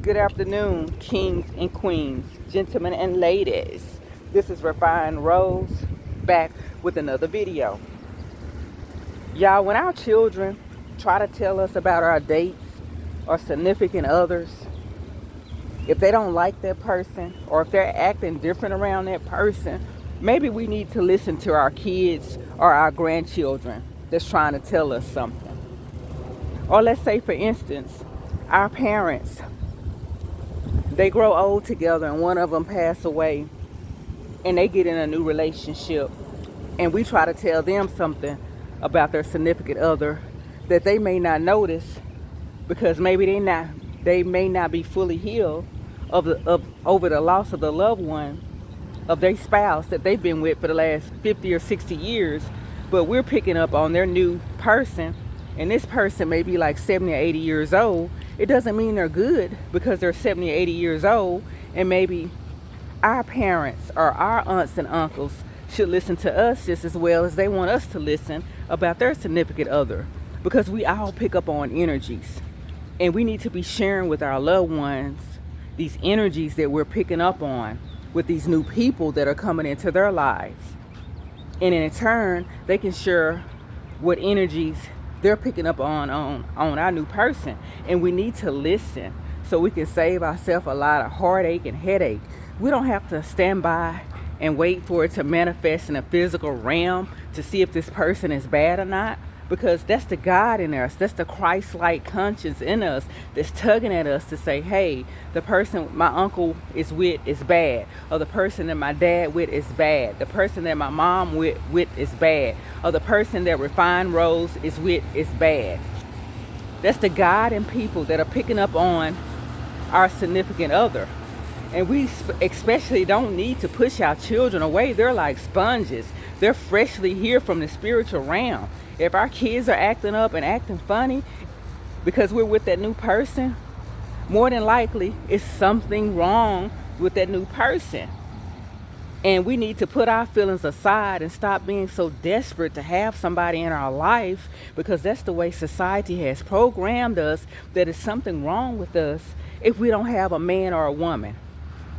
Good afternoon, kings and queens, gentlemen and ladies. This is Refined Rose back with another video. Y'all, when our children try to tell us about our dates or significant others, if they don't like that person or if they're acting different around that person, maybe we need to listen to our kids or our grandchildren that's trying to tell us something. Or let's say, for instance, our parents, they grow old together and one of them pass away and they get in a new relationship and we try to tell them something about their significant other that they may not notice because maybe they may not be fully healed over the loss of the loved one of their spouse that they've been with for the last 50 or 60 years. But we're picking up on their new person, and this person may be like 70 or 80 years old. It doesn't mean they're good because they're 70 or 80 years old, and maybe our parents or our aunts and uncles should listen to us just as well as they want us to listen about their significant other, because we all pick up on energies, and we need to be sharing with our loved ones these energies that we're picking up on with these new people that are coming into their lives. And in turn, they can share what energies they're picking up on our new person. And we need to listen so we can save ourselves a lot of heartache and headache. We don't have to stand by and wait for it to manifest in a physical realm to see if this person is bad or not, because that's the God in us, that's the Christ-like conscience in us that's tugging at us to say, hey, the person my uncle is with is bad, or the person that my dad with is bad, the person that my mom with is bad, or the person that Refined Rose is with is bad. That's the God in people that are picking up on our significant other. And we especially don't need to push our children away. They're like sponges. They're freshly here from the spiritual realm. If our kids are acting up and acting funny because we're with that new person, more than likely it's something wrong with that new person. And we need to put our feelings aside and stop being so desperate to have somebody in our life, because that's the way society has programmed us, that it's something wrong with us if we don't have a man or a woman.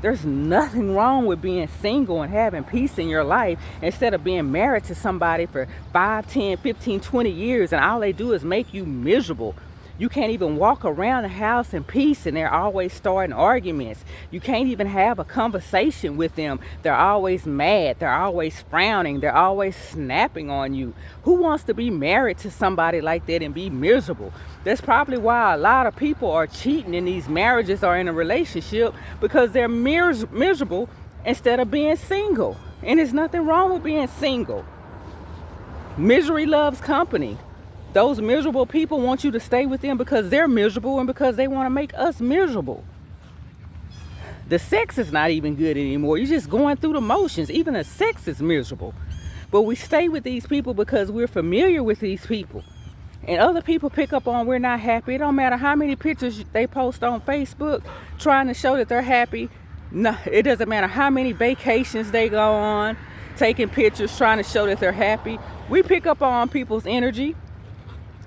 There's nothing wrong with being single and having peace in your life instead of being married to somebody for 5, 10, 15, 20 years and all they do is make you miserable. You can't even walk around the house in peace and they're always starting arguments. You can't even have a conversation with them. They're always mad. They're always frowning. They're always snapping on you. Who wants to be married to somebody like that and be miserable? That's probably why a lot of people are cheating in these marriages or in a relationship, because they're miserable instead of being single. And there's nothing wrong with being single. Misery loves company. Those miserable people want you to stay with them because they're miserable and because they want to make us miserable. The sex is not even good anymore. You're just going through the motions. Even the sex is miserable. But we stay with these people because we're familiar with these people. And other people pick up on we're not happy. It don't matter how many pictures they post on Facebook trying to show that they're happy. No, it doesn't matter how many vacations they go on, taking pictures trying to show that they're happy. We pick up on people's energy.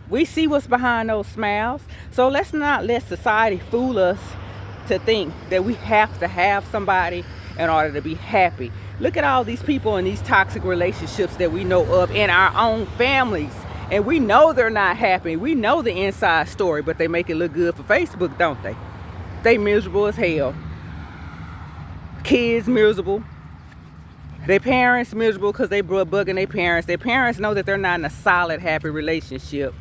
We see what's behind those smiles. So let's not let society fool us to think that we have to have somebody in order to be happy. Look at all these people in these toxic relationships that we know of in our own families. And we know they're not happy. We know the inside story, but they make it look good for Facebook, don't they? They miserable as hell. Kids miserable. Their parents miserable because they bugging their parents. Their parents know that they're not in a solid, happy relationship.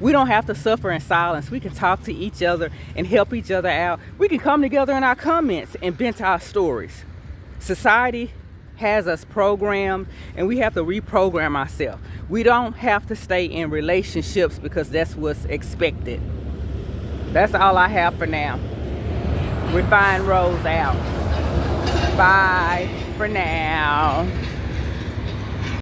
We don't have to suffer in silence. We can talk to each other and help each other out. We can come together in our comments and vent our stories. Society has us programmed, and we have to reprogram ourselves. We don't have to stay in relationships because that's what's expected. That's all I have for now. Refined Rose out. Bye for now.